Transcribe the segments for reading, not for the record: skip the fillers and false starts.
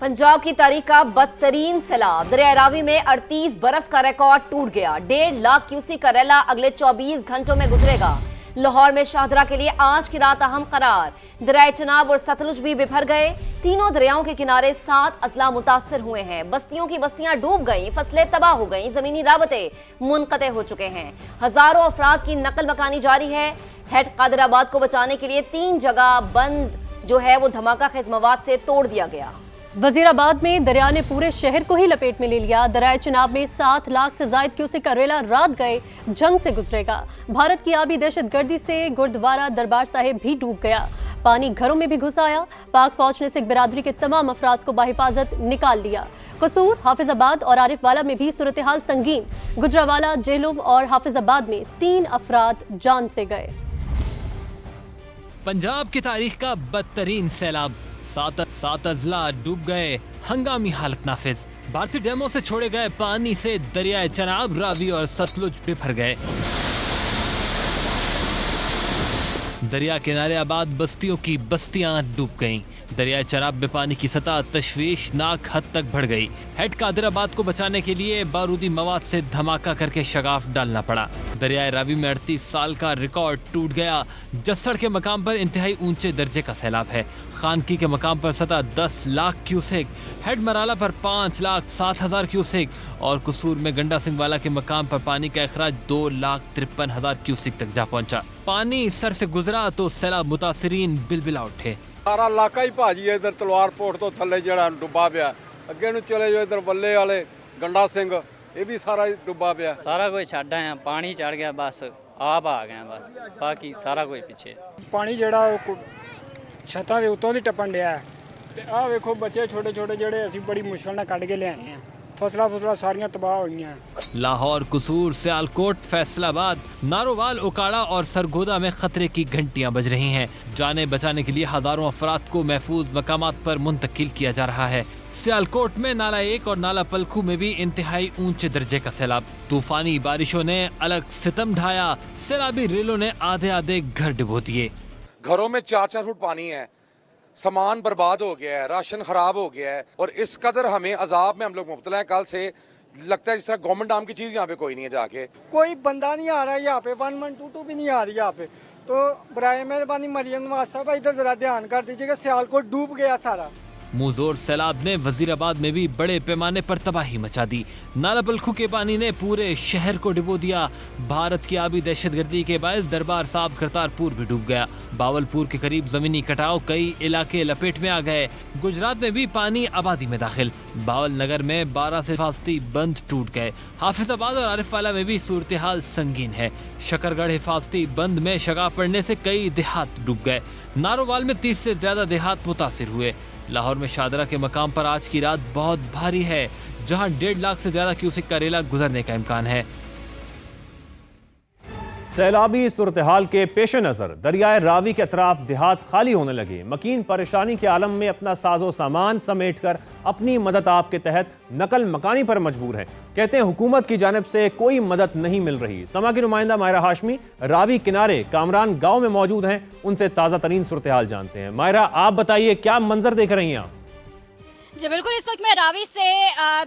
पंजाब की तारीख का बदतरीन सैलाब। दरिया रावी में 38 बरस का रिकॉर्ड टूट गया। 1.5 लाख क्यूसेक का रैला अगले 24 घंटों में गुजरेगा। लाहौर में शाहदरा के लिए आज की रात अहम करार। दरिया चनाब और सतलुज भी बिफर गए। तीनों दरियाओं के किनारे 7 अजला मुतासर हुए हैं। बस्तियों की बस्तियां डूब गईं, फसलें तबाह हो गईं, जमीनी राबते मुनक़ते हो चुके हैं। हजारों अफराद की नकल मकानी जारी है। हेड कादिराबाद को बचाने के लिए 3 जगह बंद जो है वो धमाका खेज मवाद से तोड़ दिया गया। वजीराबाद में दरिया ने पूरे शहर को ही लपेट में ले लिया। दरिया चनाब में 7 लाख से ज्यादा क्यूसेक का रेला रात गए जंग से गुजरेगा। भारत की आबी दहशतगर्दी से गुरुद्वारा दरबार साहिब भी डूब गया। पानी घरों में भी घुस आया। पाक फौज ने सिख बिरादरी के तमाम अफराद को बाहिफाजत निकाल लिया। कसूर, हाफिजाबाद और आरिफवाला में भी सूरत हाल संगीन। गुजरावाला, जेहलुम और हाफिजाबाद में 3 अफराद जान से गए। पंजाब की तारीख का बदतरीन सैलाब। 7 अजला डूब गए। हंगामी हालत नाफिज। भारतीय डैमों से छोड़े गए पानी से दरियाए चनाब, रावी और सतलुज बिफर गए। दरिया किनारे आबाद बस्तियों की बस्तियां डूब गईं। दरियाए चनाब में पानी की सतह तशवीशनाक हद तक बढ़ गई। हेड कादिराबाद को बचाने के लिए बारूदी मवाद से धमाका करके शगाफ डालना पड़ा। दरियाए रावी में 38 साल का रिकॉर्ड टूट गया। जस्सड़ के मकाम पर इंतहाई ऊंचे दर्जे का सैलाब है। खानकी के मकाम पर सतह 10 लाख क्यूसेक, हेड मराला पर 5,07,000 क्यूसेक और कसूर में गंडा सिंह वाला के मकाम पर पानी का अखराज 2,53,000 क्यूसेक तक जा पहुंचा। पानी सर से गुजरा तो सैलाब मुतासिरीन बिलबिला उठे। सारा इलाका ही भाजी है। इधर तलवार पोर्ट तो थले जड़ा डुबा पिया। अगे नूं चले जाओ इधर बल्ले वाले गंडा सिंह, ये भी सारा डुबा पिया। सारा कुछ छड़ आए, पानी चढ़ गया, बस आप आ गए बस, बाकी सारा कुछ पीछे। पानी जड़ा छत्तां दे उत्तों दी टप्पण दिया है। आ वेखो बच्चे छोटे छोटे जड़े असीं बड़ी मुश्किल नाल कढ के लिआए हैं। फसलां सारियां तबाह हुई हैं। लाहौर, कसूर, सियालकोट, फैसलाबाद, नारोवाल, उकाड़ा और सरगोदा में खतरे की घंटियां बज रही हैं। जाने बचाने के लिए हजारों अफराद को महफूज मकामात पर मुंतकिल किया जा रहा है। सियालकोट में नाला 1 और नाला पलखू में भी इंतहाई ऊंचे दर्जे का सैलाब। तूफानी बारिशों ने अलग सितम ढाया। सैलाबी रेलों ने आधे आधे घर डुबो दिए। घरों में 4-4 फुट पानी है। सामान बर्बाद हो गया है, राशन खराब हो गया है और इस कदर हमें अजाब में हम लोग मुब्तला हैं। कल से लगता है जिस तरह गवर्नमेंट नाम की चीज़ यहाँ पे कोई नहीं है। जाके कोई बंदा नहीं आ रहा है यहाँ पे। 1122 भी नहीं आ रही यहाँ पे। तो बराए मेहरबानी मरियम नवाज साहब इधर जरा ध्यान कर दीजिएगा। सियालकोट डूब गया सारा। मुंहजोर सैलाब ने वजीराबाद में भी बड़े पैमाने पर तबाही मचा दी। नाला पलखू के पानी ने पूरे शहर को डुबो दिया। भारत की आबी दहशतगर्दी के बायस दरबार साहब करतारपुर भी डूब गया। बावलपुर के करीब जमीनी कटाव, कई इलाके लपेट में आ गए। गुजरात में भी पानी आबादी में दाखिल। बावल नगर में 12 से हिफाजती बंद टूट गए। हाफिजाबाद और आरिफवाला में भी सूरत हाल संगीन है। शकरगढ़ हिफाजती बंद में शगाफ पड़ने से कई देहात डूब गए। नारोवाल में 30 से ज्यादा देहात मुतासिर हुए। लाहौर में शाहदरा के मकाम पर आज की रात बहुत भारी है, जहां 1.5 लाख से ज्यादा क्यूसेक का रेला गुजरने का इम्कान है। सैलाबी सूरत हाल के पेश नज़र दरियाए रावी के अतराफ देहात खाली होने लगे। मकीन परेशानी के आलम में अपना साजो सामान समेट कर अपनी मदद आपके तहत नकल मकानी पर मजबूर है। कहते हैं हुकूमत की जानिब से कोई मदद नहीं मिल रही। समा की नुमाइंदा मायरा हाशमी रावी किनारे कामरान गांव में मौजूद हैं, उनसे ताज़ा तरीन सूरत हाल जानते हैं। मायरा, आप बताइए क्या मंजर देख रही हैं आप? जी बिल्कुल, इस वक्त मैं रावी से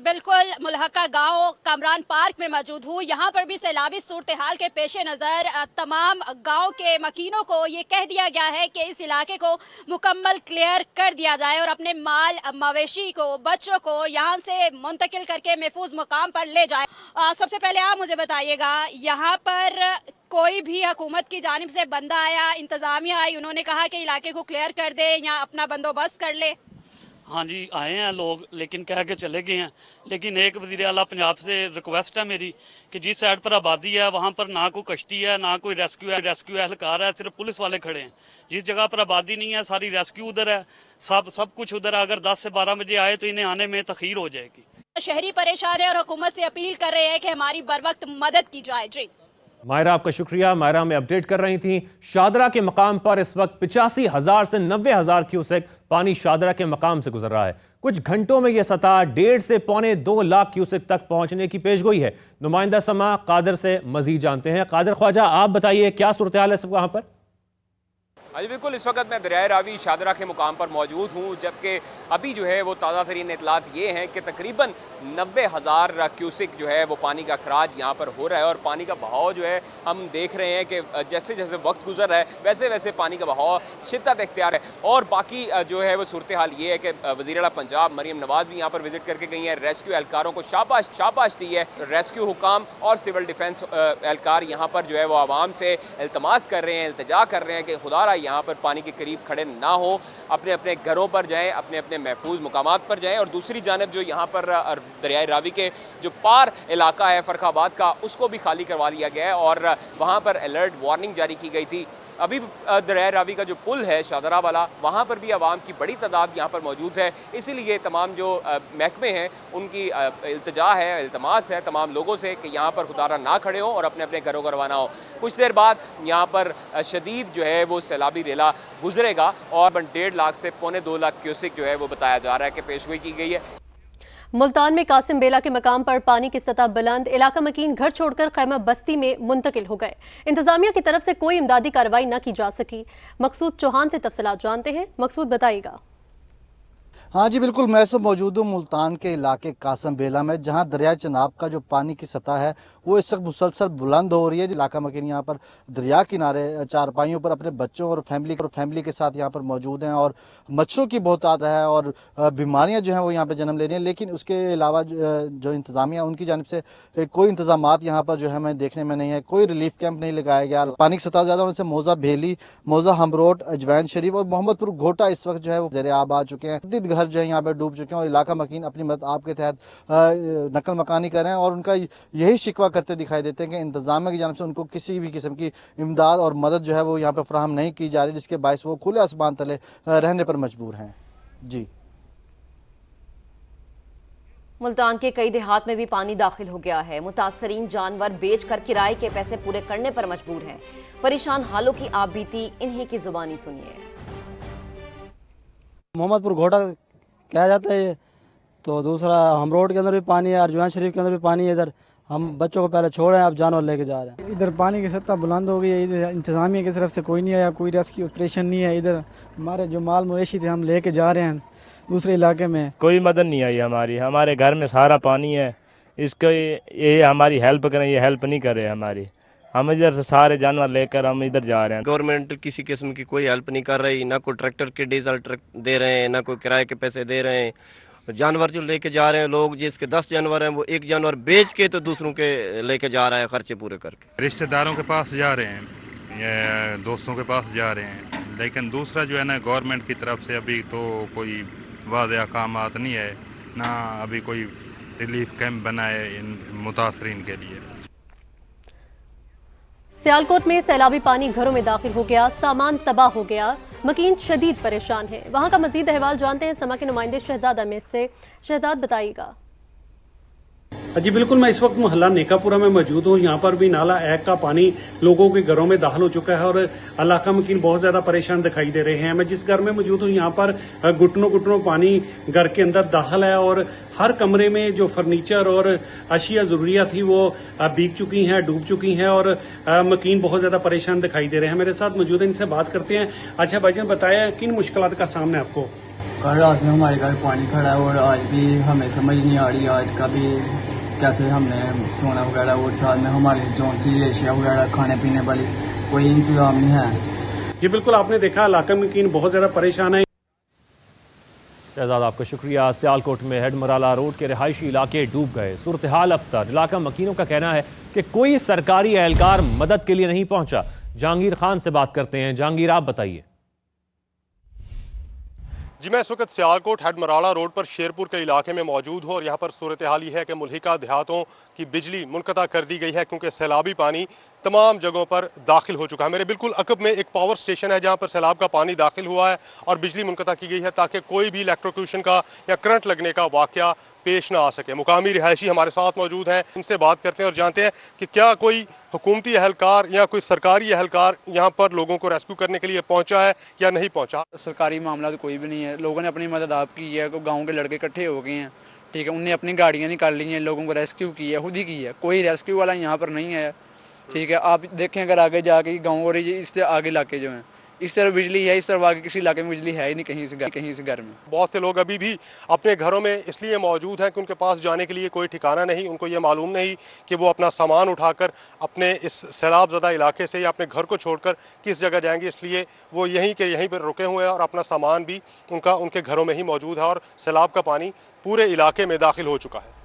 बिल्कुल मुल्हका गांव कामरान पार्क में मौजूद हूँ। यहाँ पर भी सैलाबी सूरत हाल के पेश नज़र तमाम गांव के मकीनों को ये कह दिया गया है कि इस इलाके को मुकम्मल क्लियर कर दिया जाए और अपने माल मवेशी को, बच्चों को यहाँ से मुंतकिल करके महफूज मुकाम पर ले जाए। सबसे पहले आप मुझे बताइएगा, यहाँ पर कोई भी हुकूमत की जानिब से बंदा आया, इंतज़ामिया आई, उन्होंने कहा कि इलाके को क्लियर कर दे या अपना बंदोबस्त कर ले? हाँ जी, आए हैं लोग, लेकिन कह के चले गए हैं। लेकिन एक वज़ीर आला पंजाब से रिक्वेस्ट है मेरी कि जिस साइड पर आबादी है वहाँ पर ना कोई कश्ती है, ना कोई रेस्क्यू एहलकार है, सिर्फ पुलिस वाले खड़े हैं। जिस जगह पर आबादी नहीं है सारी रेस्क्यू उधर है, सब कुछ उधर है। अगर 10 से 12 बजे आए तो इन्हें आने में तखीर हो जाएगी। शहरी परेशान है और हुकूमत से अपील कर रहे हैं कि हमारी बर वक्त मदद की जाए। जी मायरा, आपका शुक्रिया। मायरा हमें अपडेट कर रही थी। शाहदरा के मकाम पर इस वक्त 85,000 से 90,000 क्यूसेक पानी शाहदरा के मकाम से गुजर रहा है। कुछ घंटों में यह सतह 1.5 से पौने 2 लाख क्यूसेक तक पहुंचने की पेशगोई है। नुमाइंदा समा कादिर से मजीद जानते हैं। कादिर ख्वाजा, आप बताइए क्या सूरत हाल है वहां पर? जी बिल्कुल, इस वक्त मैं दरियाए रावी शाहदरा के मुकाम पर मौजूद हूँ, जबकि अभी जो है वो ताज़ा तरीन इतलात ये हैं कि तकरीबन 90,000 क्यूसिक जो है वो पानी का अखराज यहाँ पर हो रहा है और पानी का बहाव जो है हम देख रहे हैं कि जैसे जैसे वक्त गुजर रहा है वैसे वैसे पानी का बहाव शिद्दत इख्तियार है। और बाकी जो है वो सूरत हाल ये है कि वज़ीर आला पंजाब मरीम नवाज़ भी यहाँ पर विजिट करके गई हैं, रेस्क्यू एहलकारों को शाबाश दी है। रेस्क्यू हुकाम और सिविल डिफेंस एहलकार यहाँ पर जो है वो आवाम से इल्तमास कर रहे हैं, इल्तिजा कर रहे हैं कि खुदारा यहाँ पर पानी के करीब खड़े ना हो, अपने अपने घरों पर जाएं, अपने अपने महफूज मुकामात पर जाएं। और दूसरी जानब जो यहाँ पर दरियाए रावी के जो पार इलाका है फरखाबाद का, उसको भी खाली करवा दिया गया है और वहाँ पर अलर्ट वार्निंग जारी की गई थी। अभी दरियाए रावी का जो पुल है शाहदरा वाला, वहाँ पर भी आवाम की बड़ी तादाद यहाँ पर मौजूद है। इसीलिए तमाम जो महकमे हैं उनकी इल्तिजा है, इल्तमास है तमाम लोगों से कि यहाँ पर खुदारा ना खड़े हों और अपने अपने घरों को रवाना हो। कुछ देर बाद यहाँ पर शदीद जो है वो सैलाबी रेला गुजरेगा और 1.5 लाख से 1.25 लाख क्यूसिक जो है वो बताया जा रहा है कि पेशगोई की गई है। मुल्तान में कासिम बेला के मकाम पर पानी की सतह बुलंद, इलाका मकीन घर छोड़कर खैमा बस्ती में मुंतकिल हो गए। इंतजामिया की तरफ से कोई इमदादी कार्रवाई न की जा सकी। मकसूद चौहान से तफसीलात जानते हैं। मकसूद बताइएगा। हाँ जी बिल्कुल, मैं सब मौजूद हूँ मुल्तान के इलाके कासिम बेला में, जहाँ दरिया चनाब का जो पानी की सतह है वो इस वक्त मुसलसल बुलंद हो रही है। इलाका मकीन यहाँ पर दरिया किनारे चारपाइयों पर अपने बच्चों और फैमिली के साथ यहाँ पर मौजूद हैं और मच्छरों की बहुत तादाद है और बीमारियाँ जो हैं वो यहाँ पर जन्म ले रही हैं। लेकिन उसके अलावा जो इंतजामिया उनकी जानिब से कोई इंतजामात यहाँ पर जो है मैं देखने में नहीं है, कोई रिलीफ कैंप नहीं लगाया गया। पानी की सतह ज़्यादा होने से मौजा भेली, मौजा हमरोट, अजवैन शरीफ और मोहम्मदपुर घोटा इस वक्त जो है वो ज़ेरे आब आ चुके हैं। घर जो है यहाँ पर डूब चुके हैं और इलाका मकीन अपनी मदद आपके तहत नकल मकानी कर रहे हैं और उनका यही शिकवा करते दिखाई देते हैं कि इंतजामिया की जानिब से उनको किसी भी किस्म की इमदाद और मदद जो है वो यहाँ पर फराहम नहीं की जा रही, जिसके बायस वो खुले आसमान तले रहने पर मजबूर हैं। जी, मुल्तान के कई देहात में भी पानी दाखिल हो गया है। मुतासरीन जानवर बेचकर किराए के पैसे पूरे करने पर मजबूर हैं। परेशान हालों की आप बीती इन्हीं की जुबानी सुनिए। मोहम्मदपुर घोटा कहा जाता है, तो दूसरा हम रोड के अंदर भी पानी है, अर्जुन शरीफ के अंदर भी पानी है। इधर हम बच्चों को पहले छोड़ रहे हैं, अब जानवर लेके जा रहे हैं। इधर पानी की सतह बुलंद हो गई है, इधर इंतजामिया की तरफ से कोई नहीं आया, कोई रेस्क्यू ऑपरेशन नहीं है। इधर हमारे जो माल मवेशी थे हम लेके जा रहे हैं दूसरे इलाके में, कोई मदद नहीं आई हमारे घर में सारा पानी है। इसको ये हमारी हेल्प करें, ये हेल्प नहीं कर रहे हमारी। हम इधर से सारे जानवर लेकर हम इधर जा रहे हैं। गवर्नमेंट किसी किस्म की कोई हेल्प नहीं कर रही, ना कोई ट्रैक्टर के डीजल दे रहे हैं, ना कोई किराए के पैसे दे रहे हैं। जानवर जो लेके जा रहे हैं लोग, जिसके 10 जानवर हैं वो एक जानवर बेच के तो दूसरों के लेके जा रहा है खर्चे पूरे करके। रिश्तेदारों के पास जा रहे हैं या दोस्तों के पास जा रहे हैं, लेकिन दूसरा जो है ना गवर्नमेंट की तरफ से अभी तो कोई वाज़ेह अहकामात नहीं है, ना अभी कोई रिलीफ कैंप बना है इन मुतासरीन के लिए। सियालकोट में सैलाबी पानी घरों में दाखिल हो गया, सामान तबाह हो गया, मकीन शदीद परेशान है। वहां का मजीद अहवाल जानते हैं समा के नुमाइंदे शहजाद अहमद से। शहजाद बताइएगा। जी बिल्कुल, मैं इस वक्त मोहल्ला नेकापुरा में मौजूद हूँ। यहाँ पर भी नाला ऐक का पानी लोगों के घरों में दाखिल हो चुका है और इलाका मकीन बहुत ज्यादा परेशान दिखाई दे रहे हैं। मैं जिस घर में मौजूद हूँ यहाँ पर घुटनों पानी घर के अंदर दाखिल है और हर कमरे में जो फर्नीचर और अशिया जरूरिया थी वो भीग चुकी हैं, डूब चुकी हैं और मकीन बहुत ज्यादा परेशान दिखाई दे रहे हैं। मेरे साथ मौजूद है, इनसे बात करते हैं। अच्छा भाईजान, बताया किन मुश्किलात का सामना है आपको? कल रात में हमारे घर पानी खड़ा है और आज भी हमें समझ नहीं आ रही आज का भी कैसे हमने सोना वगैरह और साथ में हमारे जौन सी एशिया वगैरह खाने पीने वाली कोई इंतजाम नहीं है। जी बिल्कुल, आपने देखा इलाका मकीन बहुत ज्यादा परेशान है। शहजाद आपका शुक्रिया। सियालकोट में हेडमराला रोड के रिहायशी इलाके डूब गए, सूरत हाल अबतर। इलाका मकीनों का कहना है कि कोई सरकारी एहलकार मदद के लिए नहीं पहुंचा। जहांगीर खान से बात करते हैं। जहांगीर, आप बताइए। जी, मैं इस वक्त सियालकोट हेडमराला रोड पर शेरपुर के इलाके में मौजूद हूँ और यहाँ पर सूरत हाल ये है कि मुल्हिका देहातों की बिजली मुनक़ता कर दी गई है क्योंकि सैलाबी पानी तमाम जगहों पर दाखिल हो चुका है। मेरे बिल्कुल अकब में एक पावर स्टेशन है जहाँ पर सैलाब का पानी दाखिल हुआ है और बिजली मुनक़ता की गई है ताकि कोई भी इलेक्ट्रोक्यूशन का या करंट लगने का वाक़या पेश ना आ सके। मुकामी रिहायशी हमारे साथ मौजूद हैं, इनसे बात करते हैं और जानते हैं कि क्या कोई हुकूमती एहलकार या कोई सरकारी एहलकार यहाँ पर लोगों को रेस्क्यू करने के लिए पहुँचा है या नहीं पहुँचा। सरकारी मामला तो कोई भी नहीं है, लोगों ने अपनी मदद आप की है, गाँव के लड़के इकट्ठे हो गए हैं, ठीक है, उनने अपनी गाड़ियाँ निकाल ली हैं, लोगों को रेस्क्यू किया, खुद ही की है, कोई रेस्क्यू वाला यहाँ पर नहीं है, ठीक है। आप देखें अगर आगे जाके गाँव और इससे आगे इलाके जो हैं इस तरफ बिजली है, इस तरफ आगे किसी इलाके में बिजली है ही नहीं, कहीं से घर में। बहुत से लोग अभी भी अपने घरों में इसलिए मौजूद हैं कि उनके पास जाने के लिए कोई ठिकाना नहीं, उनको ये मालूम नहीं कि वो अपना सामान उठाकर अपने इस सैलाब ज़दा इलाके से या अपने घर को छोड़कर किस जगह जाएंगे, इसलिए वो यहीं पर रुके हुए हैं और अपना सामान भी उनके घरों में ही मौजूद है और सैलाब का पानी पूरे इलाके में दाखिल हो चुका है।